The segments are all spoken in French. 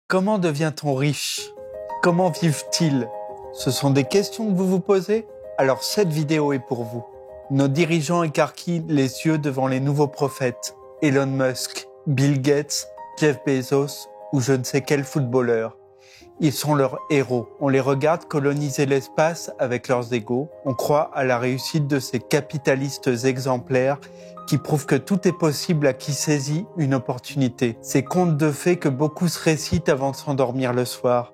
Comment devient-on riche? Comment vivent-ils? Ce sont des questions que vous vous posez? Alors cette vidéo est pour vous. Nos dirigeants écarquillent les yeux devant les nouveaux prophètes. Elon Musk, Bill Gates, Jeff Bezos ou je ne sais quel footballeur. Ils sont leurs héros. On les regarde coloniser l'espace avec leurs égaux. On croit à la réussite de ces capitalistes exemplaires qui prouvent que tout est possible à qui saisit une opportunité. Ces contes de fées que beaucoup se récitent avant de s'endormir le soir.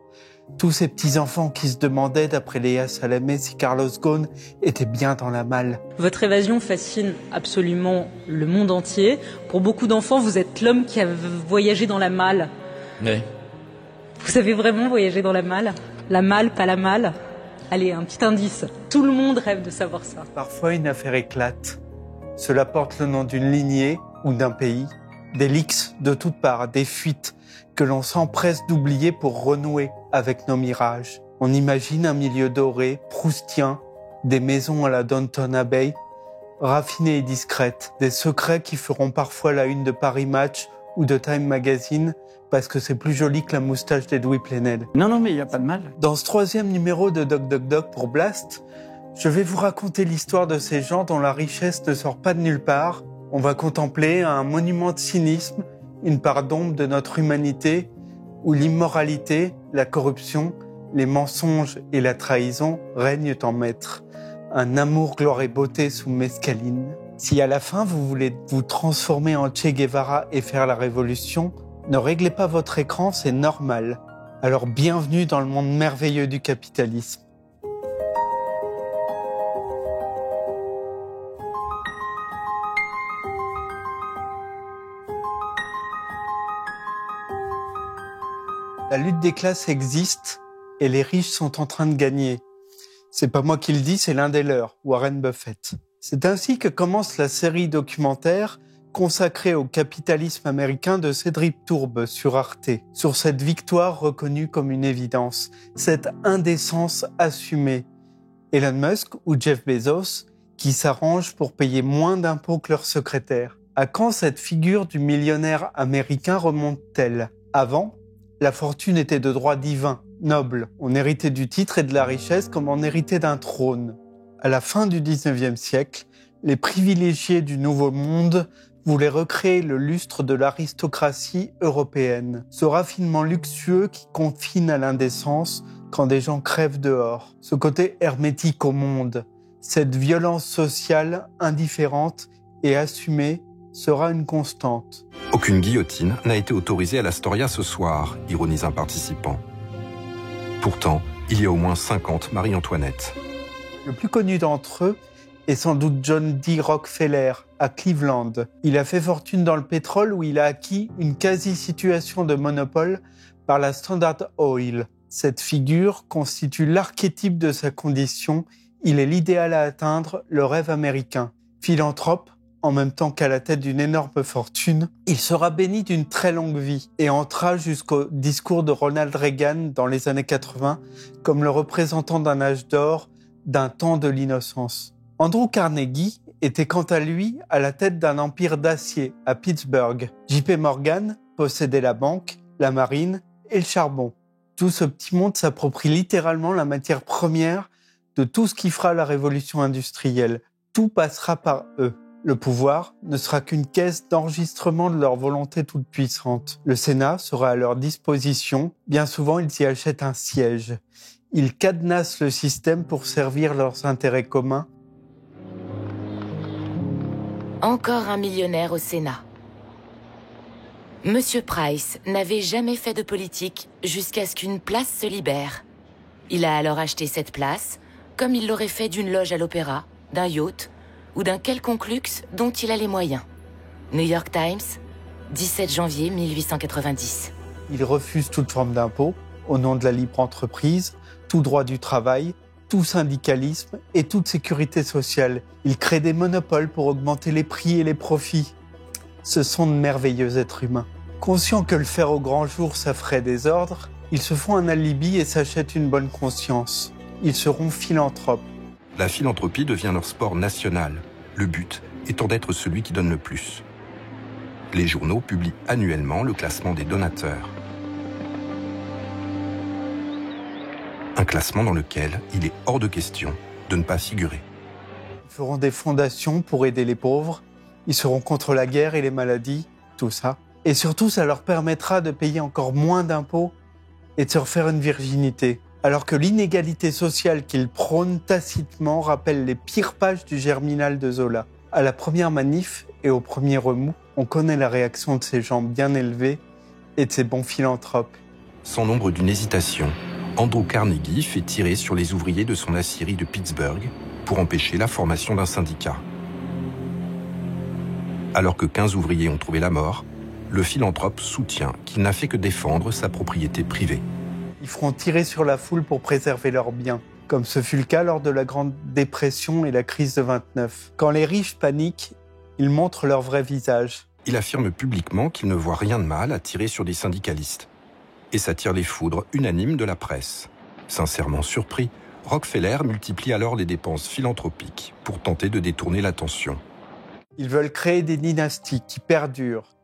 Tous ces petits-enfants qui se demandaient, d'après Léa Salamé, si Carlos Ghosn était bien dans la malle. Votre évasion fascine absolument le monde entier. Pour beaucoup d'enfants, vous êtes l'homme qui a voyagé dans la malle. Oui. Vous avez vraiment voyagé dans la malle? La malle, pas la malle? Allez, un petit indice. Tout le monde rêve de savoir ça. Parfois, une affaire éclate. Cela porte le nom d'une lignée ou d'un pays. Des leaks de toutes parts, des fuites que l'on s'empresse d'oublier pour renouer avec nos mirages. On imagine un milieu doré, proustien, des maisons à la Downton Abbey, raffinées et discrètes, des secrets qui feront parfois la une de Paris Match ou de Time Magazine, parce que c'est plus joli que la moustache d'Edoui Plenel. Non, mais il n'y a pas de mal. Dans ce 3e numéro de Doc Doc Doc pour Blast, je vais vous raconter l'histoire de ces gens dont la richesse ne sort pas de nulle part. On va contempler un monument de cynisme, une part d'ombre de notre humanité, où l'immoralité, la corruption, les mensonges et la trahison règnent en maître. Un amour, gloire et beauté sous mescaline. Si à la fin vous voulez vous transformer en Che Guevara et faire la révolution, ne réglez pas votre écran, c'est normal. Alors bienvenue dans le monde merveilleux du capitalisme. La lutte des classes existe et les riches sont en train de gagner. C'est pas moi qui le dis, c'est l'un des leurs, Warren Buffett. C'est ainsi que commence la série documentaire consacrée au capitalisme américain de Cédric Tourbe sur Arte, sur cette victoire reconnue comme une évidence, cette indécence assumée. Elon Musk ou Jeff Bezos qui s'arrangent pour payer moins d'impôts que leur secrétaire. À quand cette figure du millionnaire américain remonte-t-elle? Avant, la fortune était de droit divin, noble. On héritait du titre et de la richesse comme on héritait d'un trône. À la fin du 19e siècle, les privilégiés du Nouveau Monde voulaient recréer le lustre de l'aristocratie européenne. Ce raffinement luxueux qui confine à l'indécence quand des gens crèvent dehors. Ce côté hermétique au monde, cette violence sociale indifférente et assumée sera une constante. Aucune guillotine n'a été autorisée à l'Astoria ce soir, ironise un participant. Pourtant, il y a au moins 50 Marie-Antoinette. Le plus connu d'entre eux est sans doute John D. Rockefeller, à Cleveland. Il a fait fortune dans le pétrole où il a acquis une quasi-situation de monopole par la Standard Oil. Cette figure constitue l'archétype de sa condition. Il est l'idéal à atteindre, le rêve américain. Philanthrope, en même temps qu'à la tête d'une énorme fortune, il sera béni d'une très longue vie et entra jusqu'au discours de Ronald Reagan dans les années 80 comme le représentant d'un âge d'or, d'un temps de l'innocence. Andrew Carnegie était quant à lui à la tête d'un empire d'acier à Pittsburgh. JP Morgan possédait la banque, la marine et le charbon. Tout ce petit monde s'approprie littéralement la matière première de tout ce qui fera la révolution industrielle. Tout passera par eux. Le pouvoir ne sera qu'une caisse d'enregistrement de leur volonté toute puissante. Le Sénat sera à leur disposition. Bien souvent, ils y achètent un siège. Ils cadenassent le système pour servir leurs intérêts communs. Encore un millionnaire au Sénat. Monsieur Price n'avait jamais fait de politique jusqu'à ce qu'une place se libère. Il a alors acheté cette place, comme il l'aurait fait d'une loge à l'opéra, d'un yacht ou d'un quelconque luxe dont il a les moyens. New York Times, 17 janvier 1890. Il refuse toute forme d'impôt au nom de la libre entreprise, tout droit du travail, tout syndicalisme et toute sécurité sociale. Il crée des monopoles pour augmenter les prix et les profits. Ce sont de merveilleux êtres humains. Conscients que le faire au grand jour, ça ferait désordre, ils se font un alibi et s'achètent une bonne conscience. Ils seront philanthropes. La philanthropie devient leur sport national, le but étant d'être celui qui donne le plus. Les journaux publient annuellement le classement des donateurs. Un classement dans lequel il est hors de question de ne pas figurer. Ils feront des fondations pour aider les pauvres, ils seront contre la guerre et les maladies, tout ça. Et surtout, ça leur permettra de payer encore moins d'impôts et de se refaire une virginité. Alors que l'inégalité sociale qu'ils prônent tacitement rappelle les pires pages du Germinal de Zola. À la première manif et au premier remous, on connaît la réaction de ces gens bien élevés et de ces bons philanthropes. Sans nombre d'une hésitation, Andrew Carnegie fait tirer sur les ouvriers de son aciérie de Pittsburgh pour empêcher la formation d'un syndicat. Alors que 15 ouvriers ont trouvé la mort, le philanthrope soutient qu'il n'a fait que défendre sa propriété privée. Ils feront tirer sur la foule pour préserver leurs biens, comme ce fut le cas lors de la Grande Dépression et la crise de 29. Quand les riches paniquent, ils montrent leur vrai visage. Il affirme publiquement qu'il ne voit rien de mal à tirer sur des syndicalistes. Et s'attire les foudres unanimes de la presse. Sincèrement surpris, Rockefeller multiplie alors les dépenses philanthropiques pour tenter de détourner l'attention. Ils veulent créer des dynasties qui perdurent.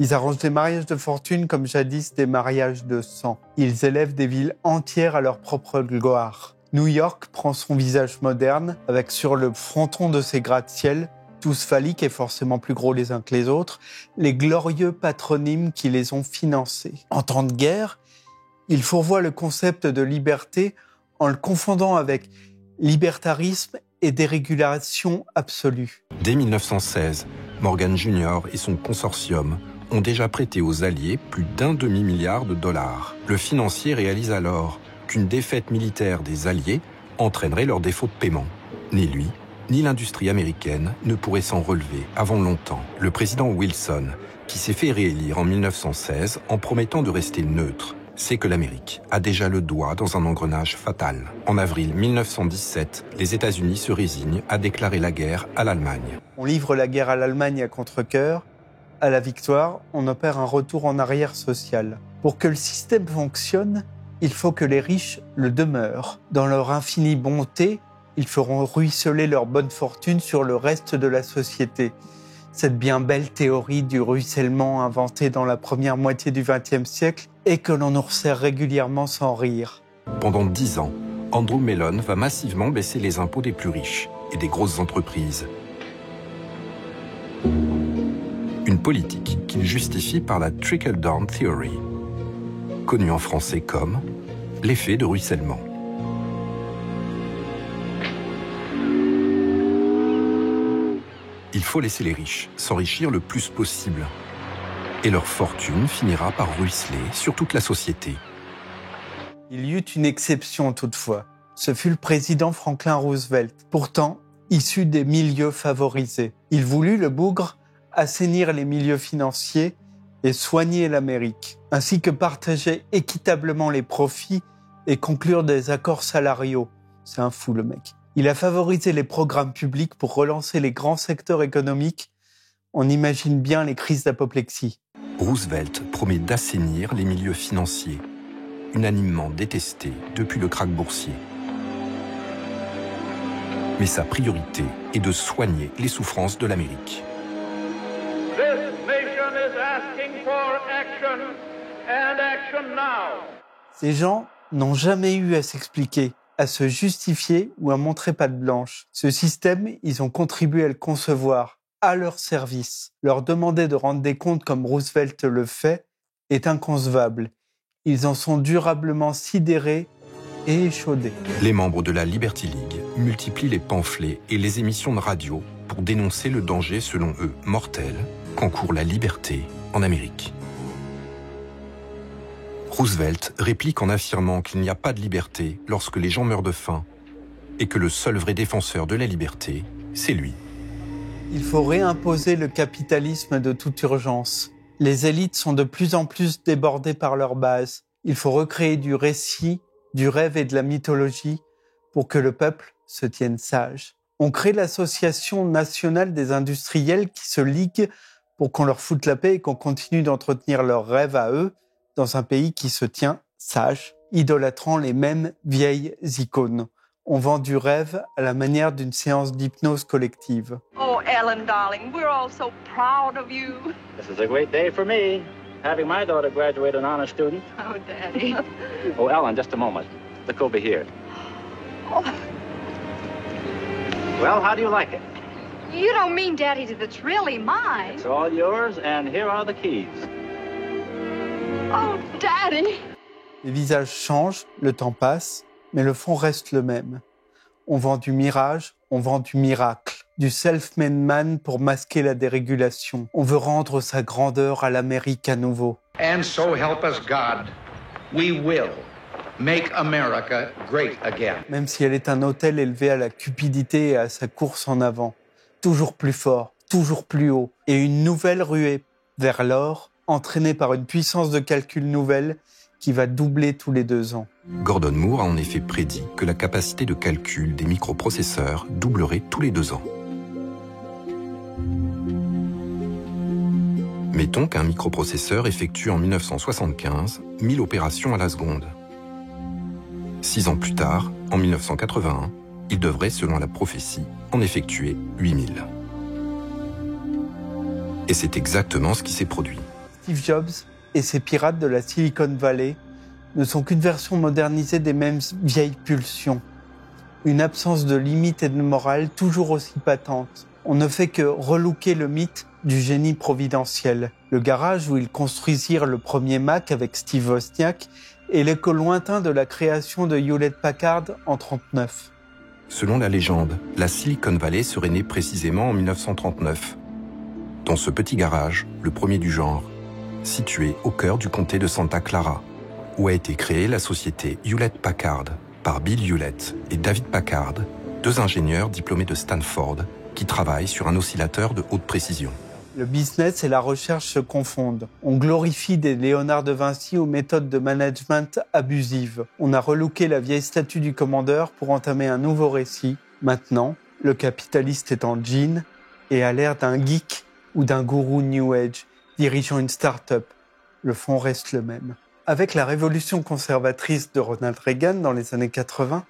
Ils arrangent des mariages de fortune comme jadis des mariages de sang. Ils élèvent des villes entières à leur propre gloire. New York prend son visage moderne avec sur le fronton de ses gratte-ciel, tous phalliques et forcément plus gros les uns que les autres, les glorieux patronymes qui les ont financés. En temps de guerre, ils fourvoient le concept de liberté en le confondant avec libertarisme et dérégulation absolue. Dès 1916, Morgan Jr. et son consortium ont déjà prêté aux Alliés plus d'1 demi-milliard de dollars. Le financier réalise alors qu'une défaite militaire des Alliés entraînerait leur défaut de paiement. Ni lui, ni l'industrie américaine ne pourraient s'en relever avant longtemps. Le président Wilson, qui s'est fait réélire en 1916 en promettant de rester neutre, sait que l'Amérique a déjà le doigt dans un engrenage fatal. En avril 1917, les États-Unis se résignent à déclarer la guerre à l'Allemagne. On livre la guerre à l'Allemagne à contre-cœur. À la victoire, on opère un retour en arrière social. Pour que le système fonctionne, il faut que les riches le demeurent. Dans leur infinie bonté, ils feront ruisseler leur bonne fortune sur le reste de la société. Cette bien belle théorie du ruissellement inventée dans la première moitié du XXe siècle et que l'on nous resserre régulièrement sans rire. Pendant 10 ans, Andrew Mellon va massivement baisser les impôts des plus riches et des grosses entreprises. Une politique qu'il justifie par la trickle-down theory, connue en français comme l'effet de ruissellement. Il faut laisser les riches s'enrichir le plus possible. Et leur fortune finira par ruisseler sur toute la société. Il y eut une exception toutefois. Ce fut le président Franklin Roosevelt, pourtant issu des milieux favorisés. Il voulut, le bougre, assainir les milieux financiers et soigner l'Amérique, ainsi que partager équitablement les profits et conclure des accords salariaux. C'est un fou le mec. Il a favorisé les programmes publics pour relancer les grands secteurs économiques. On imagine bien les crises d'apoplexie. Roosevelt promet d'assainir les milieux financiers, unanimement détestés depuis le krach boursier. Mais sa priorité est de soigner les souffrances de l'Amérique. This nation is asking for action, and action now. Ces gens n'ont jamais eu à s'expliquer, à se justifier ou à montrer patte blanche. Ce système, ils ont contribué à le concevoir, à leur service. Leur demander de rendre des comptes comme Roosevelt le fait est inconcevable. Ils en sont durablement sidérés et échaudés. Les membres de la Liberty League multiplient les pamphlets et les émissions de radio pour dénoncer le danger, selon eux, mortel, qu'encourt la liberté en Amérique. Roosevelt réplique en affirmant qu'il n'y a pas de liberté lorsque les gens meurent de faim et que le seul vrai défenseur de la liberté, c'est lui. Il faut réimposer le capitalisme de toute urgence. Les élites sont de plus en plus débordées par leur base. Il faut recréer du récit, du rêve et de la mythologie pour que le peuple se tienne sage. On crée l'Association nationale des industriels qui se liguent pour qu'on leur foute la paix et qu'on continue d'entretenir leurs rêves à eux dans un pays qui se tient sage, idolâtrant les mêmes vieilles icônes. On vend du rêve à la manière d'une séance d'hypnose collective. Oh, Ellen, darling, we're all so proud of you. This is a great day for me. having my daughter graduate an honor student. Oh, Daddy. Oh, Ellen, just a moment. Look over here. Oh. Well, how do you like it? You don't mean, Daddy, that it's really mine. It's all yours, and here are the keys. Oh, Daddy. Les visages changent, le temps passe, mais le fond reste le même. On vend du mirage, on vend du miracle, du self-made man pour masquer la dérégulation. On veut rendre sa grandeur à l'Amérique à nouveau. And so help us God, we will make America great again. Même si elle est un autel élevé à la cupidité et à sa course en avant. Toujours plus fort, toujours plus haut. Et une nouvelle ruée vers l'or, entraînée par une puissance de calcul nouvelle qui va doubler tous les 2 ans. Gordon Moore a en effet prédit que la capacité de calcul des microprocesseurs doublerait tous les 2 ans. Mettons qu'un microprocesseur effectue en 1975 1000 opérations à la seconde. 6 ans plus tard, en 1981, il devrait, selon la prophétie, en effectuer 8000. Et c'est exactement ce qui s'est produit. Steve Jobs et ses pirates de la Silicon Valley ne sont qu'une version modernisée des mêmes vieilles pulsions. Une absence de limite et de morale toujours aussi patente. On ne fait que relooker le mythe du génie providentiel. Le garage où ils construisirent le premier Mac avec Steve Wozniak est l'écho lointain de la création de Hewlett-Packard en 1939. Selon la légende, la Silicon Valley serait née précisément en 1939. Dans ce petit garage, le premier du genre, situé au cœur du comté de Santa Clara, où a été créée la société Hewlett-Packard par Bill Hewlett et David Packard, 2 ingénieurs diplômés de Stanford qui travaillent sur un oscillateur de haute précision. Le business et la recherche se confondent. On glorifie des Léonard de Vinci aux méthodes de management abusives. On a relooké la vieille statue du commandeur pour entamer un nouveau récit. Maintenant, le capitaliste est en jean et a l'air d'un geek ou d'un gourou New Age dirigeant une start-up. Le fond reste le même. Avec la révolution conservatrice de Ronald Reagan dans les années 80,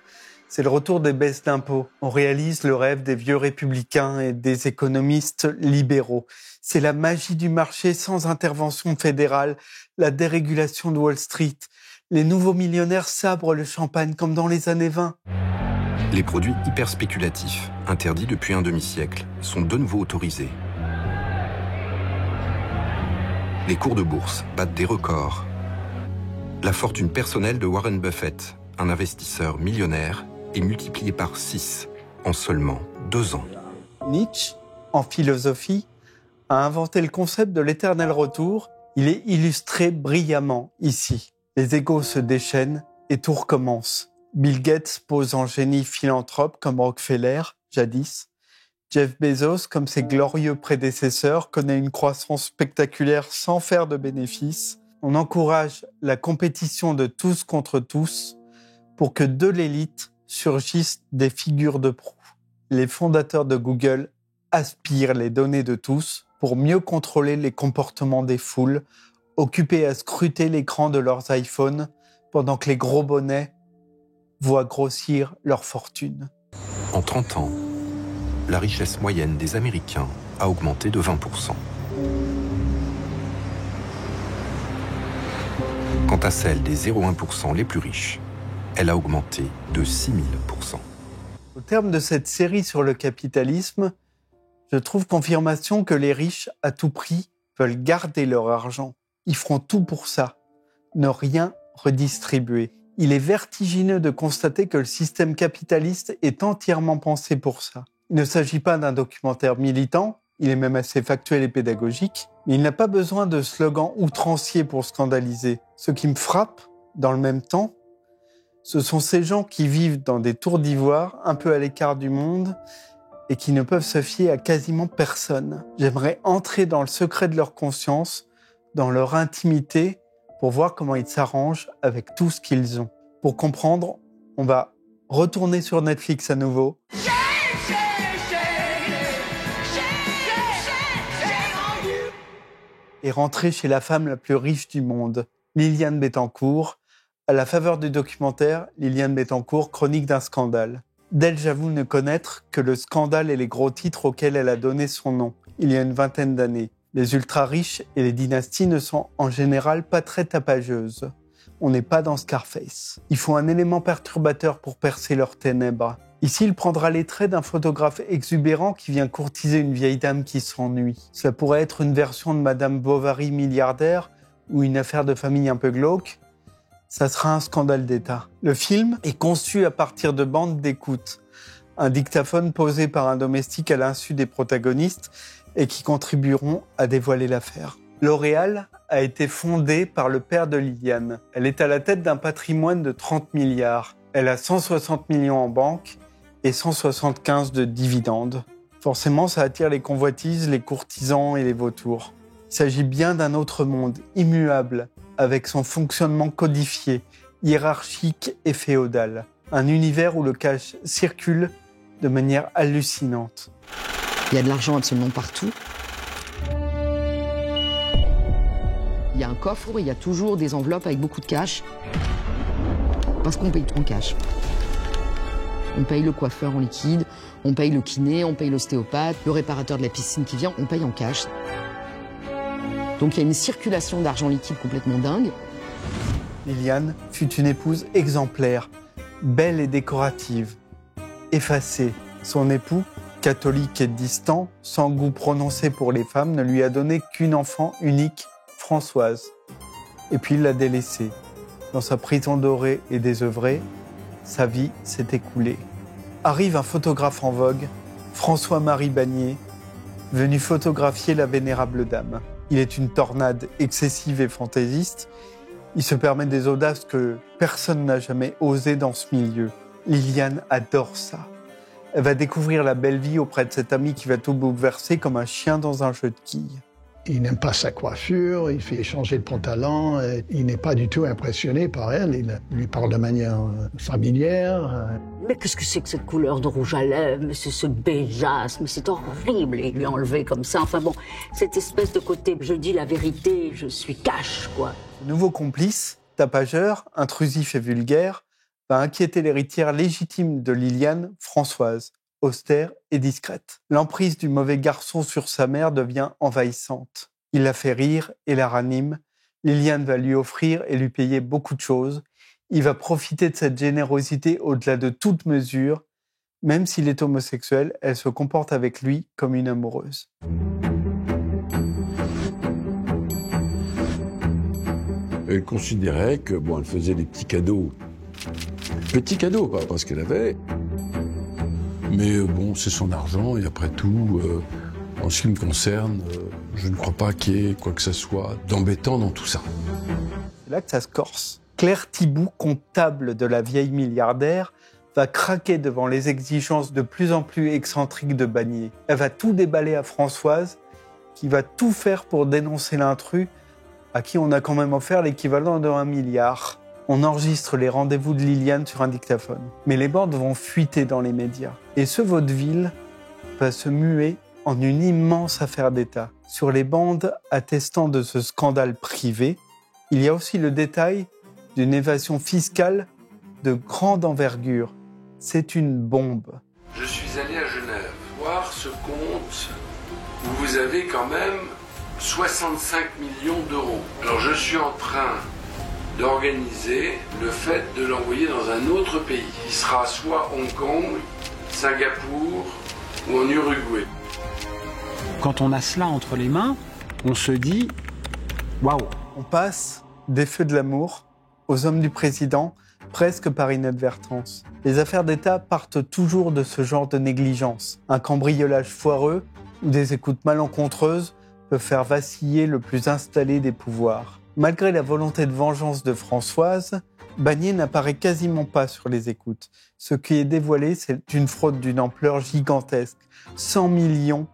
c'est le retour des baisses d'impôts. On réalise le rêve des vieux républicains et des économistes libéraux. C'est la magie du marché sans intervention fédérale, la dérégulation de Wall Street. Les nouveaux millionnaires sabrent le champagne comme dans les années 20. Les produits hyper spéculatifs, interdits depuis un demi-siècle, sont de nouveau autorisés. Les cours de bourse battent des records. La fortune personnelle de Warren Buffett, un investisseur millionnaire, est multipliée par 6 en seulement 2 ans. Nietzsche, en philosophie, a inventé le concept de l'éternel retour. Il est illustré brillamment ici. Les égos se déchaînent et tout recommence. Bill Gates pose en génie philanthrope comme Rockefeller, jadis. Jeff Bezos, comme ses glorieux prédécesseurs, connaît une croissance spectaculaire sans faire de bénéfices. On encourage la compétition de tous contre tous pour que de l'élite surgissent des figures de proue. Les fondateurs de Google aspirent les données de tous pour mieux contrôler les comportements des foules, occupés à scruter l'écran de leurs iPhones pendant que les gros bonnets voient grossir leur fortune. En 30 ans, la richesse moyenne des Américains a augmenté de 20%. Quant à celle des 0,1% les plus riches, elle a augmenté de 6000%. Au terme de cette série sur le capitalisme, je trouve confirmation que les riches, à tout prix, veulent garder leur argent. Ils feront tout pour ça, ne rien redistribuer. Il est vertigineux de constater que le système capitaliste est entièrement pensé pour ça. Il ne s'agit pas d'un documentaire militant, il est même assez factuel et pédagogique, mais il n'a pas besoin de slogans outranciers pour scandaliser. Ce qui me frappe, dans le même temps, ce sont ces gens qui vivent dans des tours d'ivoire, un peu à l'écart du monde, et qui ne peuvent se fier à quasiment personne. J'aimerais entrer dans le secret de leur conscience, dans leur intimité, pour voir comment ils s'arrangent avec tout ce qu'ils ont. Pour comprendre, on va retourner sur Netflix à nouveau. Et rentrer chez la femme la plus riche du monde, Liliane Bettencourt. À la faveur du documentaire, Liliane Bettencourt, chronique d'un scandale. D'elle, j'avoue ne connaître que le scandale et les gros titres auxquels elle a donné son nom, il y a une 20aine d'années. Les ultra-riches et les dynasties ne sont en général pas très tapageuses. On n'est pas dans Scarface. Il faut un élément perturbateur pour percer leurs ténèbres. Ici, il prendra les traits d'un photographe exubérant qui vient courtiser une vieille dame qui s'ennuie. Cela pourrait être une version de Madame Bovary milliardaire ou une affaire de famille un peu glauque. Ça sera un scandale d'État. Le film est conçu à partir de bandes d'écoute. Un dictaphone posé par un domestique à l'insu des protagonistes et qui contribueront à dévoiler l'affaire. L'Oréal a été fondée par le père de Liliane. Elle est à la tête d'un patrimoine de 30 milliards. Elle a 160 millions en banque et 175 de dividendes. Forcément, ça attire les convoitises, les courtisans et les vautours. Il s'agit bien d'un autre monde, immuable, avec son fonctionnement codifié, hiérarchique et féodal. Un univers où le cash circule de manière hallucinante. Il y a de l'argent absolument partout. Il y a un coffre où il y a toujours des enveloppes avec beaucoup de cash. Parce qu'on paye tout en cash. On paye le coiffeur en liquide, on paye le kiné, on paye l'ostéopathe, le réparateur de la piscine qui vient, on paye en cash. Donc il y a une circulation d'argent liquide complètement dingue. Liliane fut une épouse exemplaire, belle et décorative, effacée. Son époux, catholique et distant, sans goût prononcé pour les femmes, ne lui a donné qu'une enfant unique, Françoise. Et puis il l'a délaissée. Dans sa prison dorée et désœuvrée, sa vie s'est écoulée. Arrive un photographe en vogue, François-Marie Bagné, venu photographier la vénérable dame. Il est une tornade excessive et fantaisiste. Il se permet des audaces que personne n'a jamais osé dans ce milieu. Liliane adore ça. Elle va découvrir la belle vie auprès de cet ami qui va tout bouleverser comme un chien dans un jeu de quilles. Il n'aime pas sa coiffure, il fait changer de pantalon, il n'est pas du tout impressionné par elle, il lui parle de manière familière. Mais qu'est-ce que c'est que cette couleur de rouge à lèvres? Mais c'est ce beigeasse, mais c'est horrible, et il lui a enlevé comme ça. Enfin bon, cette espèce de côté, je dis la vérité, je suis cash, quoi. Le nouveau complice, tapageur, intrusif et vulgaire, va inquiéter l'héritière légitime de Liliane, Françoise, austère et discrète. L'emprise du mauvais garçon sur sa mère devient envahissante. Il la fait rire et la ranime. Liliane va lui offrir et lui payer beaucoup de choses. Il va profiter de cette générosité au-delà de toute mesure. Même s'il est homosexuel, elle se comporte avec lui comme une amoureuse. Elle considérait que, elle faisait des petits cadeaux. Petits cadeaux, pas parce qu'elle avait. Mais c'est son argent et après tout, en ce qui me concerne, je ne crois pas qu'il y ait quoi que ce soit d'embêtant dans tout ça. C'est là que ça se corse. Claire Thibout, comptable de la vieille milliardaire, va craquer devant les exigences de plus en plus excentriques de Bagné. Elle va tout déballer à Françoise, qui va tout faire pour dénoncer l'intrus, à qui on a quand même offert l'équivalent de 1 milliard. On enregistre les rendez-vous de Liliane sur un dictaphone. Mais les bandes vont fuiter dans les médias. Et ce vaudeville va se muer en une immense affaire d'État. Sur les bandes attestant de ce scandale privé, il y a aussi le détail d'une évasion fiscale de grande envergure. C'est une bombe. Je suis allé à Genève voir ce compte où vous avez quand même 65 millions d'euros. Alors je suis en train d'organiser le fait de l'envoyer dans un autre pays. Il sera soit Hong Kong, Singapour ou en Uruguay. Quand on a cela entre les mains, on se dit « waouh ». On passe des feux de l'amour aux hommes du président, presque par inadvertance. Les affaires d'État partent toujours de ce genre de négligence. Un cambriolage foireux ou des écoutes malencontreuses peuvent faire vaciller le plus installé des pouvoirs. Malgré la volonté de vengeance de Françoise, Bagné n'apparaît quasiment pas sur les écoutes. Ce qui est dévoilé, c'est une fraude d'une ampleur gigantesque. 100 millions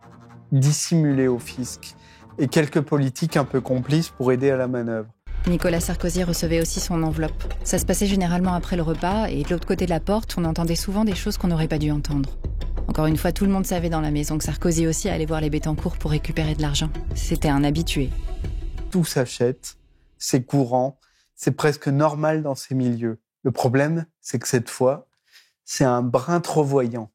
dissimulés au fisc. Et quelques politiques un peu complices pour aider à la manœuvre. Nicolas Sarkozy recevait aussi son enveloppe. Ça se passait généralement après le repas, et de l'autre côté de la porte, on entendait souvent des choses qu'on n'aurait pas dû entendre. Encore une fois, tout le monde savait dans la maison que Sarkozy aussi allait voir les Bettencourt pour récupérer de l'argent. C'était un habitué. Tout s'achète. C'est courant, c'est presque normal dans ces milieux. Le problème, c'est que cette fois, c'est un brin trop voyant.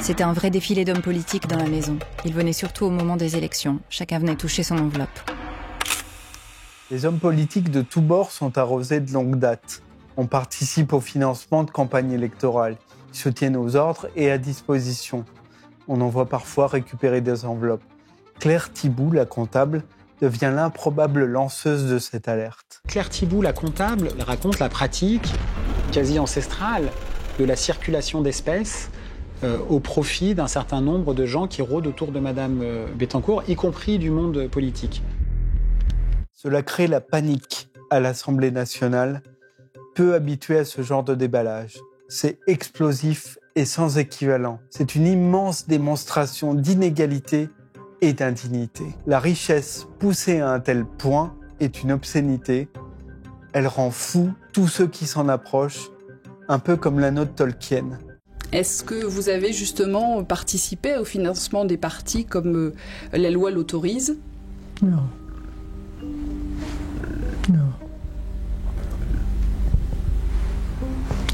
C'était un vrai défilé d'hommes politiques dans la maison. Ils venaient surtout au moment des élections. Chacun venait toucher son enveloppe. Les hommes politiques de tous bords sont arrosés de longue date. On participe au financement de campagnes électorales. Ils se tiennent aux ordres et à disposition. On en voit parfois récupérer des enveloppes. Claire Thiboult, la comptable, devient l'improbable lanceuse de cette alerte. Claire Thiboult, la comptable, raconte la pratique quasi ancestrale de la circulation d'espèces au profit d'un certain nombre de gens qui rôdent autour de Madame Bettencourt, y compris du monde politique. Cela crée la panique à l'Assemblée nationale, peu habituée à ce genre de déballage. C'est explosif et sans équivalent. C'est une immense démonstration d'inégalité et d'indignité. La richesse poussée à un tel point est une obscénité. Elle rend fou tous ceux qui s'en approchent, un peu comme l'anneau de Tolkien. Est-ce que vous avez justement participé au financement des partis comme la loi l'autorise ? Non. Non.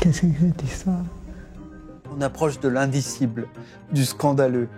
Qu'est-ce que c'est cette histoire ? On approche de l'indicible, du scandaleux.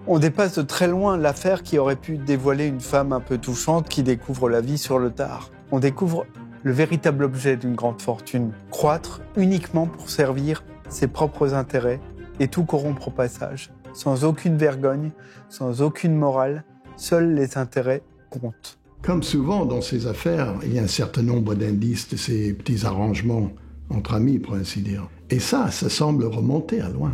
On dépasse de très loin l'affaire qui aurait pu dévoiler une femme un peu touchante qui découvre la vie sur le tard. On découvre le véritable objet d'une grande fortune, croître uniquement pour servir ses propres intérêts et tout corrompre au passage. Sans aucune vergogne, sans aucune morale, seuls les intérêts comptent. Comme souvent dans ces affaires, il y a un certain nombre d'indices de ces petits arrangements entre amis, pour ainsi dire. Et ça semble remonter à loin.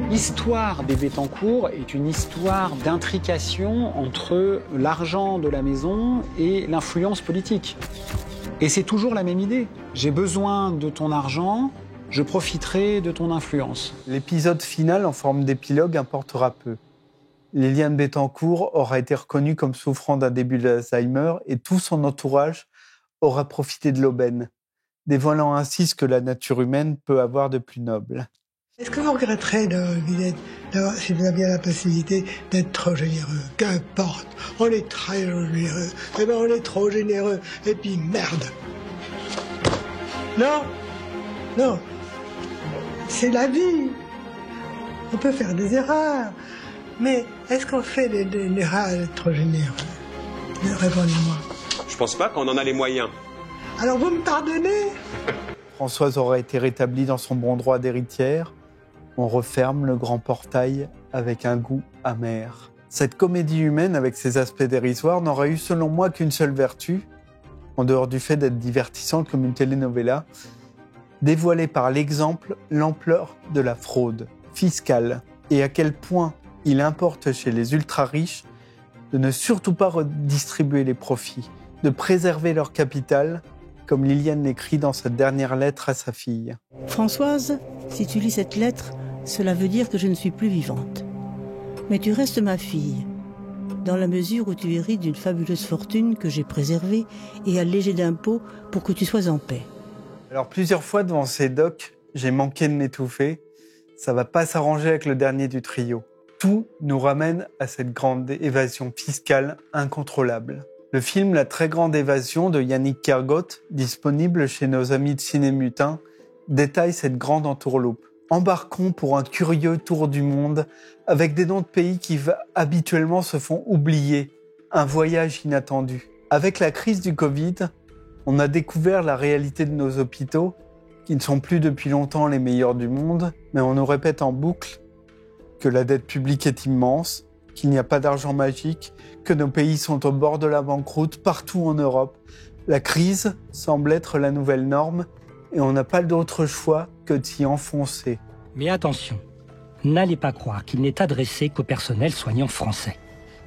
L'histoire des Bettencourt est une histoire d'intrication entre l'argent de la maison et l'influence politique. Et c'est toujours la même idée. J'ai besoin de ton argent, je profiterai de ton influence. L'épisode final en forme d'épilogue importera peu. Liliane Bettencourt aura été reconnue comme souffrant d'un début d'Alzheimer et tout son entourage aura profité de l'aubaine, dévoilant ainsi ce que la nature humaine peut avoir de plus noble. Est-ce que vous regretterez, si vous aviez la possibilité d'être trop généreux ? Qu'importe, on est très généreux. Eh bien, on est trop généreux. Et puis, merde. Non, non. C'est la vie. On peut faire des erreurs. Mais est-ce qu'on fait des erreurs d'être trop généreux ? Répondez-moi. Je pense pas qu'on en a les moyens. Alors, vous me pardonnez ? Françoise aura été rétablie dans son bon droit d'héritière. On referme le grand portail avec un goût amer. Cette comédie humaine, avec ses aspects dérisoires, n'aura eu selon moi qu'une seule vertu, en dehors du fait d'être divertissante comme une telenovela, dévoiler par l'exemple l'ampleur de la fraude fiscale et à quel point il importe chez les ultra-riches de ne surtout pas redistribuer les profits, de préserver leur capital, comme Liliane l'écrit dans sa dernière lettre à sa fille. Françoise, si tu lis cette lettre, cela veut dire que je ne suis plus vivante. Mais tu restes ma fille, dans la mesure où tu hérites d'une fabuleuse fortune que j'ai préservée et allégée d'impôts pour que tu sois en paix. Alors plusieurs fois devant ces docs, j'ai manqué de m'étouffer. Ça va pas s'arranger avec le dernier du trio. Tout nous ramène à cette grande évasion fiscale incontrôlable. Le film La très grande évasion de Yannick Kergoat, disponible chez nos amis de Ciné Mutin, détaille cette grande entourloupe. Embarquons pour un curieux tour du monde avec des noms de pays qui habituellement se font oublier. Un voyage inattendu. Avec la crise du Covid, on a découvert la réalité de nos hôpitaux, qui ne sont plus depuis longtemps les meilleurs du monde, mais on nous répète en boucle que la dette publique est immense, qu'il n'y a pas d'argent magique, que nos pays sont au bord de la banqueroute partout en Europe. La crise semble être la nouvelle norme et on n'a pas d'autre choix que de s'y enfoncer. Mais attention, n'allez pas croire qu'il n'est adressé qu'au personnel soignant français.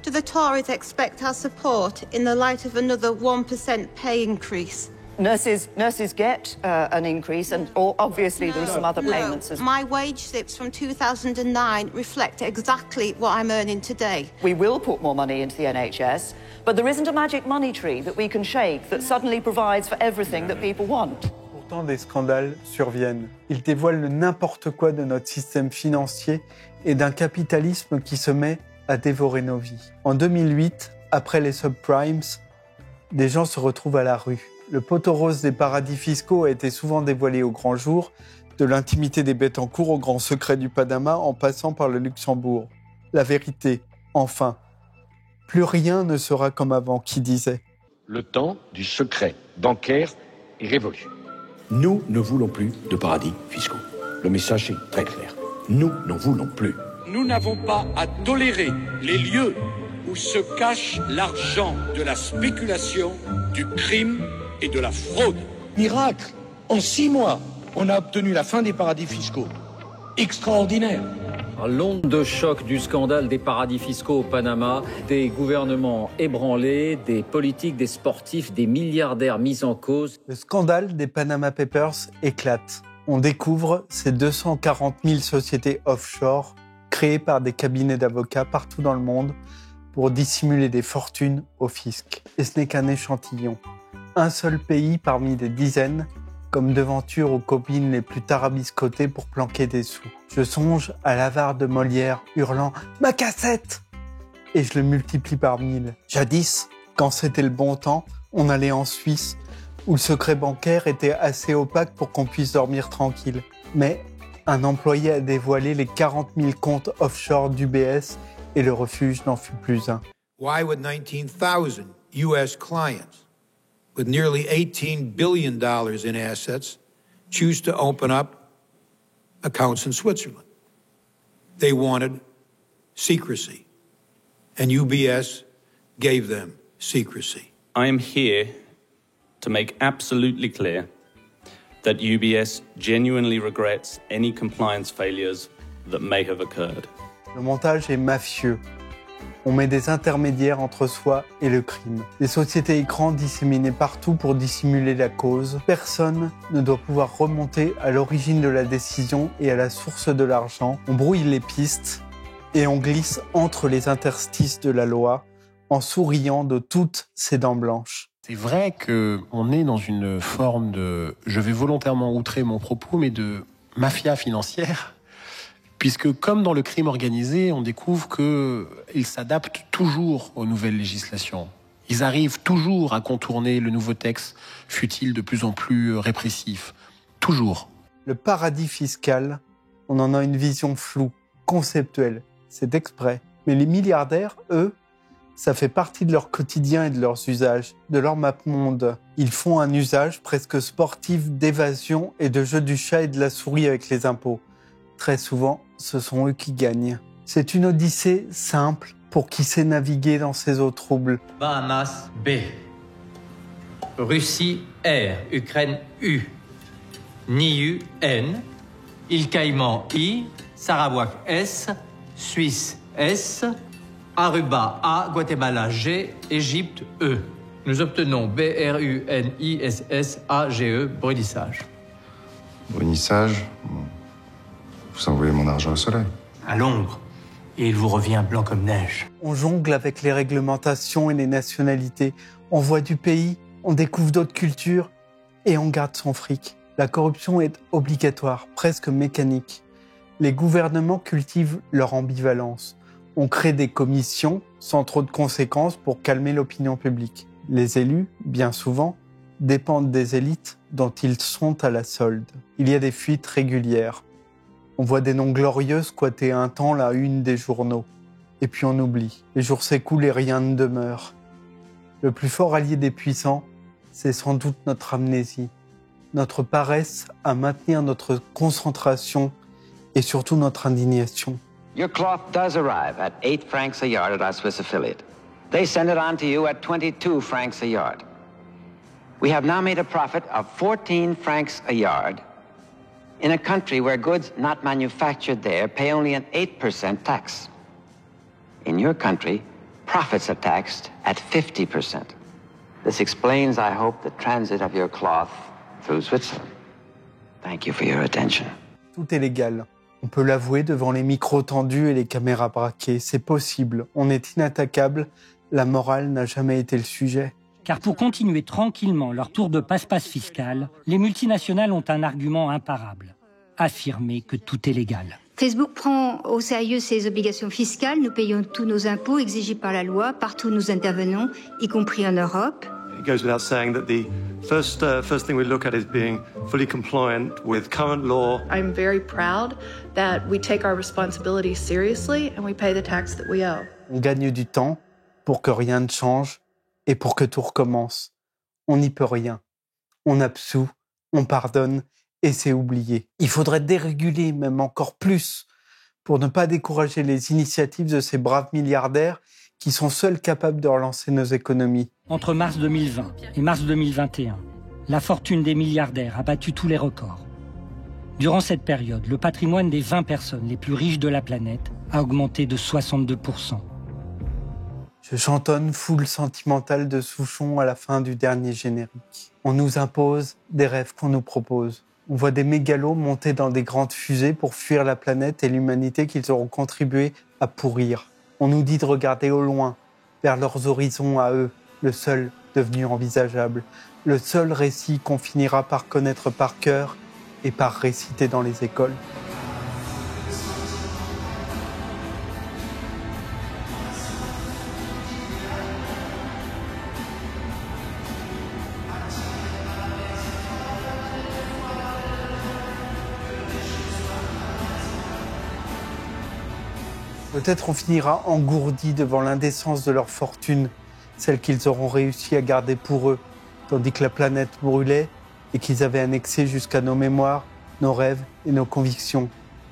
Do the Tories expect our support in the light of another 1% pay increase? Nurses get an increase, and obviously there are some other payments as well. My wage slips from 2009 reflect exactly what I'm earning today. We will put more money into the NHS, but there isn't a magic money tree that we can shake that suddenly provides for everything that people want. Pourtant, des scandales surviennent. Ils dévoilent le n'importe quoi de notre système financier et d'un capitalisme qui se met à dévorer nos vies. En 2008, après les subprimes, des gens se retrouvent à la rue. Le poteau rose des paradis fiscaux a été souvent dévoilé au grand jour, de l'intimité des Bettencourt au grand secret du Panama en passant par le Luxembourg. La vérité, enfin. Plus rien ne sera comme avant, qui disait. Le temps du secret bancaire est révolu. Nous ne voulons plus de paradis fiscaux. Le message est très clair. Nous n'en voulons plus. Nous n'avons pas à tolérer les lieux où se cache l'argent de la spéculation, du crime et de la fraude. Miracle! En 6 mois, on a obtenu la fin des paradis fiscaux. Extraordinaire! L'onde de choc du scandale des paradis fiscaux au Panama, des gouvernements ébranlés, des politiques, des sportifs, des milliardaires mis en cause. Le scandale des Panama Papers éclate. On découvre ces 240 000 sociétés offshore créées par des cabinets d'avocats partout dans le monde pour dissimuler des fortunes au fisc. Et ce n'est qu'un échantillon. Un seul pays parmi des dizaines, comme devanture aux copines les plus tarabiscotées pour planquer des sous. Je songe à l'avare de Molière hurlant « Ma cassette !» et je le multiplie par 1000. Jadis, quand c'était le bon temps, on allait en Suisse, où le secret bancaire était assez opaque pour qu'on puisse dormir tranquille. Mais un employé a dévoilé les 40 000 comptes offshore d'UBS et le refuge n'en fut plus un. Why would 19,000 U.S. clients with nearly $18 billion in assets choose to open up accounts in Switzerland? They wanted secrecy, and UBS gave them secrecy. I am here to make absolutely clear that UBS genuinely regrets any compliance failures that may have occurred. Le montage est mafieux. On met des intermédiaires entre soi et le crime. Des sociétés écrans disséminées partout pour dissimuler la cause. Personne ne doit pouvoir remonter à l'origine de la décision et à la source de l'argent. On brouille les pistes et on glisse entre les interstices de la loi en souriant de toutes ses dents blanches. C'est vrai qu'on est dans une forme de, je vais volontairement outrer mon propos, mais de mafia financière. Puisque comme dans le crime organisé, on découvre qu'ils s'adaptent toujours aux nouvelles législations. Ils arrivent toujours à contourner le nouveau texte, fut-il de plus en plus répressif. Toujours. Le paradis fiscal, on en a une vision floue, conceptuelle. C'est exprès. Mais les milliardaires, eux, ça fait partie de leur quotidien et de leurs usages, de leur map-monde. Ils font un usage presque sportif d'évasion et de jeu du chat et de la souris avec les impôts. Très souvent, ce sont eux qui gagnent. C'est une odyssée simple pour qui sait naviguer dans ces eaux troubles. Bahamas B. Russie R. Ukraine U. Niue N. Île Caïman I. Sarawak S. Suisse S. Aruba A. Guatemala G. Égypte E. Nous obtenons BRUNISS-AGE, brunissage. Brunissage, vous envoyez mon argent au soleil. À l'ombre, et il vous revient blanc comme neige. On jongle avec les réglementations et les nationalités. On voit du pays, on découvre d'autres cultures et on garde son fric. La corruption est obligatoire, presque mécanique. Les gouvernements cultivent leur ambivalence. On crée des commissions sans trop de conséquences pour calmer l'opinion publique. Les élus, bien souvent, dépendent des élites dont ils sont à la solde. Il y a des fuites régulières. On voit des noms glorieux squatter un temps la une des journaux. Et puis on oublie. Les jours s'écoulent et rien ne demeure. Le plus fort allié des puissants, c'est sans doute notre amnésie. Notre paresse à maintenir notre concentration et surtout notre indignation. Your cloth does arrive at 8 francs a yard at our Swiss affiliate. They send it on to you at 22 francs a yard. We have now made a profit of 14 francs a yard in a country where goods not manufactured there pay only an 8% tax. In your country, profits are taxed at 50%. This explains, I hope, the transit of your cloth through Switzerland. Thank you for your attention. Tout est légal. On peut l'avouer devant les micros tendus et les caméras braquées. C'est possible. On est inattaquable. La morale n'a jamais été le sujet. Car pour continuer tranquillement leur tour de passe-passe fiscal, les multinationales ont un argument imparable. Affirmer que tout est légal. Facebook prend au sérieux ses obligations fiscales. Nous payons tous nos impôts exigés par la loi, partout où nous intervenons, y compris en Europe. it goes without saying that the first thing we look at is being fully compliant with current law. I'm very proud that we take our responsibilities seriously and we pay the tax that we owe. On gagne du temps pour que rien ne change et pour que tout recommence. On n'y peut rien. On absout, on pardonne et c'est oublié. Il faudrait déréguler même encore plus pour ne pas décourager les initiatives de ces braves milliardaires qui sont seuls capables de relancer nos économies. Entre mars 2020 et mars 2021, la fortune des milliardaires a battu tous les records. Durant cette période, le patrimoine des 20 personnes les plus riches de la planète a augmenté de 62%. Je chantonne foule sentimentale de Souchon à la fin du dernier générique. On nous impose des rêves qu'on nous propose. On voit des mégalos monter dans des grandes fusées pour fuir la planète et l'humanité qu'ils auront contribué à pourrir. On nous dit de regarder au loin, vers leurs horizons à eux, le seul devenu envisageable, le seul récit qu'on finira par connaître par cœur et par réciter dans les écoles. Peut-être on finira engourdi devant l'indécence de leur fortune, celle qu'ils auront réussi à garder pour eux, tandis que la planète brûlait et qu'ils avaient annexé jusqu'à nos mémoires, nos rêves et nos convictions.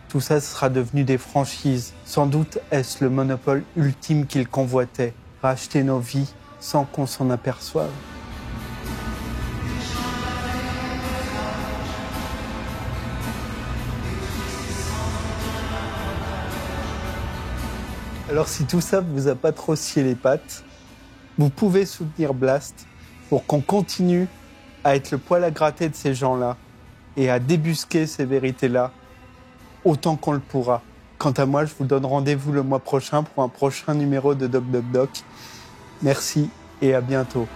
Tout ça sera devenu des franchises. Sans doute est-ce le monopole ultime qu'ils convoitaient, racheter nos vies sans qu'on s'en aperçoive. Alors si tout ça vous a pas trop scié les pattes, vous pouvez soutenir Blast pour qu'on continue à être le poil à gratter de ces gens-là et à débusquer ces vérités-là autant qu'on le pourra. Quant à moi, je vous donne rendez-vous le mois prochain pour un prochain numéro de Doc Doc Doc. Merci et à bientôt.